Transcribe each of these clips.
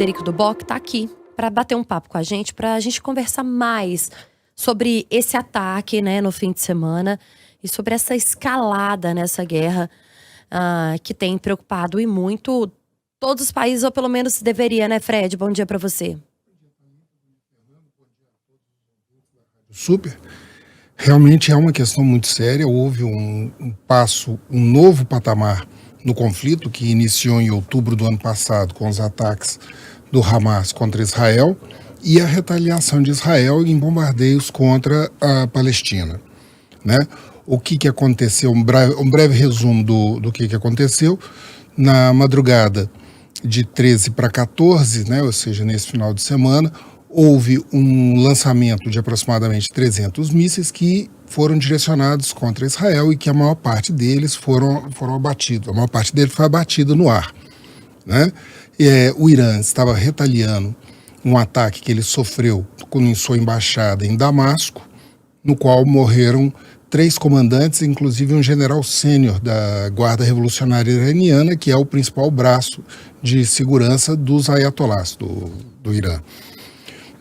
Frederico Duboc está aqui para bater um papo com a gente, para a gente conversar mais sobre esse ataque, né, no fim de semana e sobre essa escalada nessa guerra que tem preocupado e muito todos os países, ou pelo menos deveria, né, Fred? Bom dia para você. Super. Realmente é uma questão muito séria. Houve um novo patamar no conflito que iniciou em outubro do ano passado com os ataques do Hamas contra Israel e a retaliação de Israel em bombardeios contra a Palestina, né? O que aconteceu? Um breve resumo do que aconteceu. Na madrugada de 13 para 14, né, ou seja, nesse final de semana, houve um lançamento de aproximadamente 300 mísseis que foram direcionados contra Israel e que a maior parte deles foram abatidos. A maior parte deles foi abatida no ar, né? O Irã estava retaliando um ataque que ele sofreu em sua embaixada em Damasco, no qual morreram 3 comandantes, inclusive um general sênior da Guarda Revolucionária Iraniana, que é o principal braço de segurança dos ayatolás do Irã.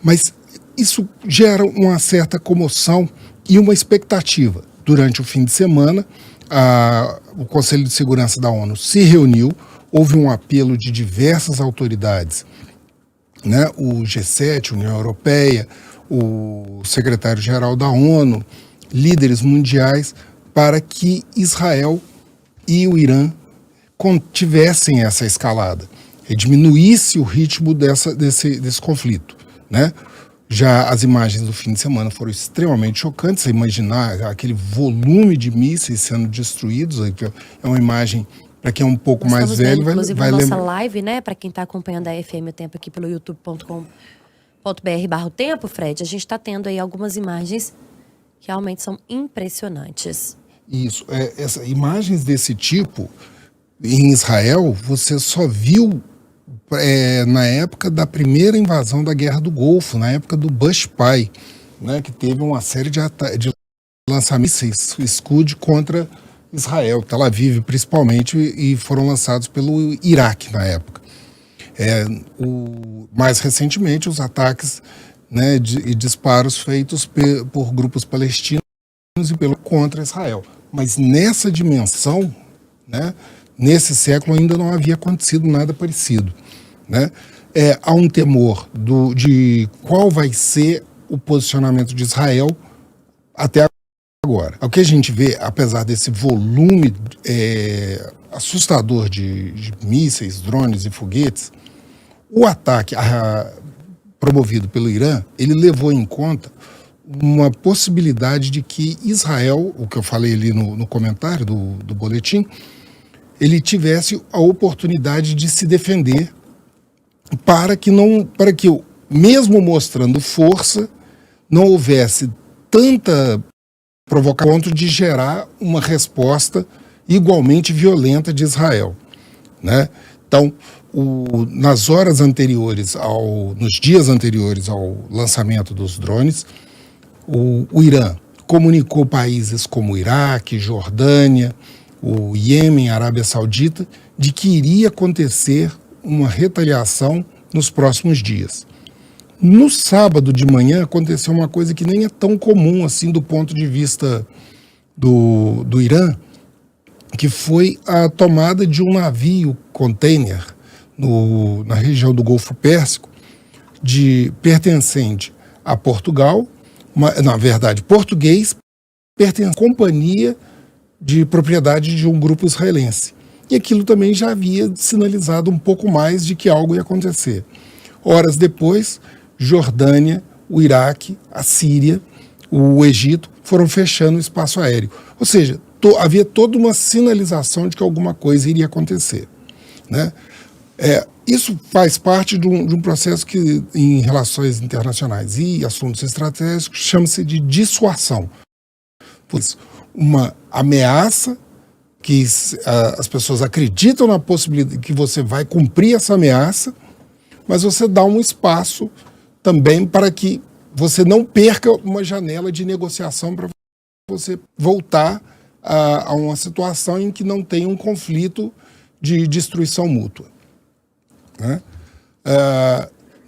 Mas isso gera uma certa comoção e uma expectativa. Durante o fim de semana, o Conselho de Segurança da ONU se reuniu, houve um apelo de diversas autoridades, né? O G7, a União Europeia, o secretário-geral da ONU, líderes mundiais, para que Israel e o Irã tivessem essa escalada e diminuísse o ritmo desse conflito, né? Já as imagens do fim de semana foram extremamente chocantes. Você imaginar aquele volume de mísseis sendo destruídos, é uma imagem, para quem é um pouco mais velho, inclusive vai na nossa lembrar. live, né, para quem está acompanhando a FM O Tempo aqui pelo youtube.com.br/o-tempo, Fred, a gente está tendo aí algumas imagens que realmente são impressionantes. Isso, essas imagens desse tipo em Israel, você só viu na época da primeira invasão da Guerra do Golfo, na época do Bush pai, né, que teve uma série de lançamentos Scud contra Israel, Tel Aviv principalmente, e foram lançados pelo Iraque na época. Mais recentemente, os ataques, né, e disparos feitos por grupos palestinos e contra Israel. Mas nessa dimensão, né, nesse século ainda não havia acontecido nada parecido, né? Há um temor de qual vai ser o posicionamento de Israel até agora. O que a gente vê, apesar desse volume assustador de mísseis, drones e foguetes, o ataque promovido pelo Irã, ele levou em conta uma possibilidade de que Israel, o que eu falei ali no comentário do boletim, ele tivesse a oportunidade de se defender para que mesmo mostrando força, não houvesse tanta provocação ponto de gerar uma resposta igualmente violenta de Israel, né? Então, nos dias anteriores ao lançamento dos drones, o Irã comunicou países como Iraque, Jordânia, o Iêmen, Arábia Saudita, de que iria acontecer uma retaliação nos próximos dias. No sábado de manhã aconteceu uma coisa que nem é tão comum assim do ponto de vista do Irã, que foi a tomada de um navio container na região do Golfo Pérsico, pertencente a Portugal, na verdade português, pertencente à companhia de propriedade de um grupo israelense. E aquilo também já havia sinalizado um pouco mais de que algo ia acontecer. Horas depois, Jordânia, o Iraque, a Síria, o Egito foram fechando o espaço aéreo. Ou seja, havia toda uma sinalização de que alguma coisa iria acontecer, né? Isso faz parte de um processo que, em relações internacionais e assuntos estratégicos, chama-se de dissuasão. Pois uma ameaça que as pessoas acreditam na possibilidade que você vai cumprir essa ameaça, mas você dá um espaço também para que você não perca uma janela de negociação para você voltar a uma situação em que não tem um conflito de destruição mútua, né?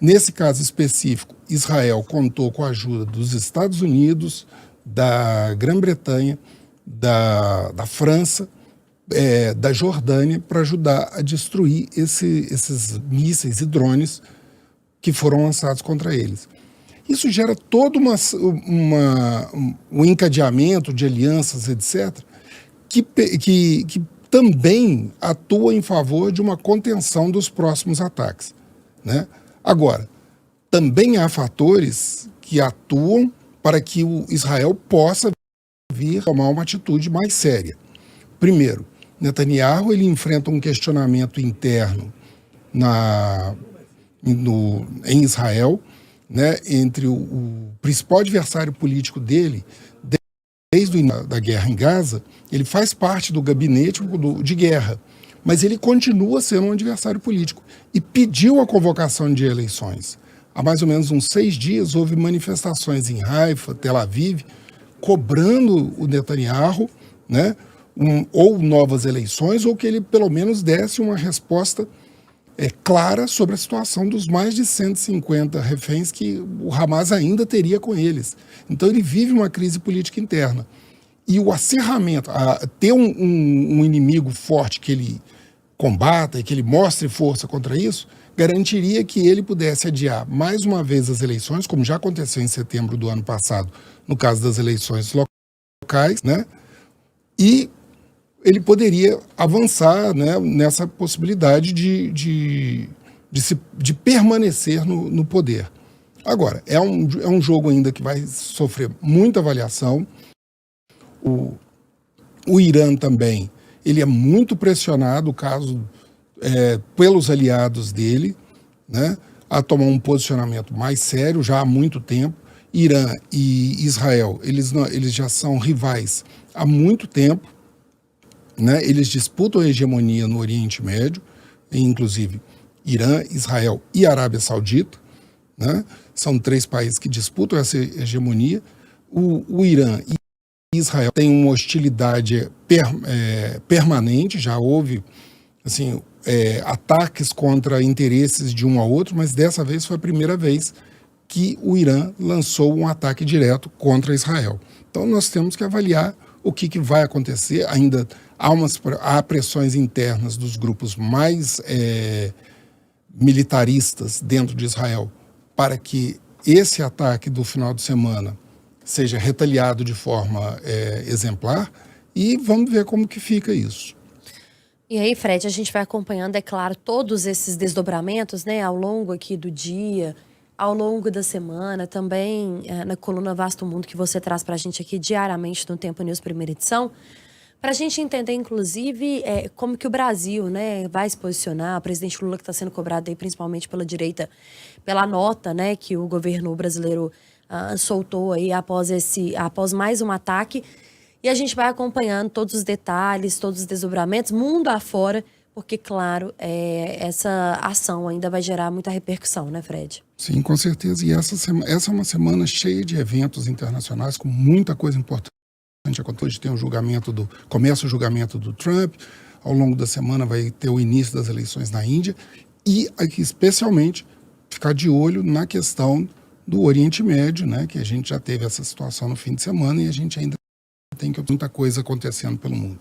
Nesse caso específico, Israel contou com a ajuda dos Estados Unidos, da Grã-Bretanha, da França, da Jordânia, para ajudar a destruir esses mísseis e drones que foram lançados contra eles. Isso gera todo um encadeamento de alianças, etc., que também atua em favor de uma contenção dos próximos ataques, né? Agora, também há fatores que atuam para que o Israel possa vir a tomar uma atitude mais séria. Primeiro, Netanyahu ele enfrenta um questionamento interno em Israel, né, entre o principal adversário político dele, desde o início da guerra em Gaza. Ele faz parte do gabinete de guerra, mas ele continua sendo um adversário político e pediu a convocação de eleições. Há mais ou menos uns 6 dias houve manifestações em Haifa, Tel Aviv, cobrando o Netanyahu, né, ou novas eleições, ou que ele pelo menos desse uma resposta clara sobre a situação dos mais de 150 reféns que o Hamas ainda teria com eles. Então ele vive uma crise política interna. E o acerramento, ter um inimigo forte que ele combata e que ele mostre força contra isso, garantiria que ele pudesse adiar mais uma vez as eleições, como já aconteceu em setembro do ano passado, no caso das eleições locais, né? E ele poderia avançar, né, nessa possibilidade de permanecer no poder. Agora, é um jogo ainda que vai sofrer muita avaliação. O Irã também, ele é muito pressionado, pelos aliados dele, né, a tomar um posicionamento mais sério já há muito tempo. Irã e Israel, eles já são rivais há muito tempo, né? Eles disputam a hegemonia no Oriente Médio, inclusive Irã, Israel e Arábia Saudita, né? São 3 países que disputam essa hegemonia. O Irã e Israel têm uma hostilidade permanente, já houve assim, ataques contra interesses de um ao outro, mas dessa vez foi a primeira vez que o Irã lançou um ataque direto contra Israel. Então nós temos que avaliar o que vai acontecer. Ainda há pressões internas dos grupos mais militaristas dentro de Israel para que esse ataque do final de semana seja retaliado de forma exemplar, e vamos ver como que fica isso. E aí, Fred, a gente vai acompanhando, é claro, todos esses desdobramentos, né, ao longo aqui do dia, ao longo da semana, também na coluna Vasto Mundo que você traz para a gente aqui diariamente no Tempo News primeira edição, para a gente entender, inclusive, como que o Brasil, né, vai se posicionar. O presidente Lula, que está sendo cobrado aí principalmente pela direita, pela nota, né, que o governo brasileiro soltou aí após mais um ataque. E a gente vai acompanhando todos os detalhes, todos os desdobramentos, mundo afora, porque, claro, essa ação ainda vai gerar muita repercussão, né, Fred? Sim, com certeza. E essa é uma semana cheia de eventos internacionais, com muita coisa importante. Hoje tem começa o julgamento do Trump, ao longo da semana vai ter o início das eleições na Índia, e aqui, especialmente, ficar de olho na questão do Oriente Médio, né, que a gente já teve essa situação no fim de semana e a gente ainda tem muita coisa acontecendo pelo mundo.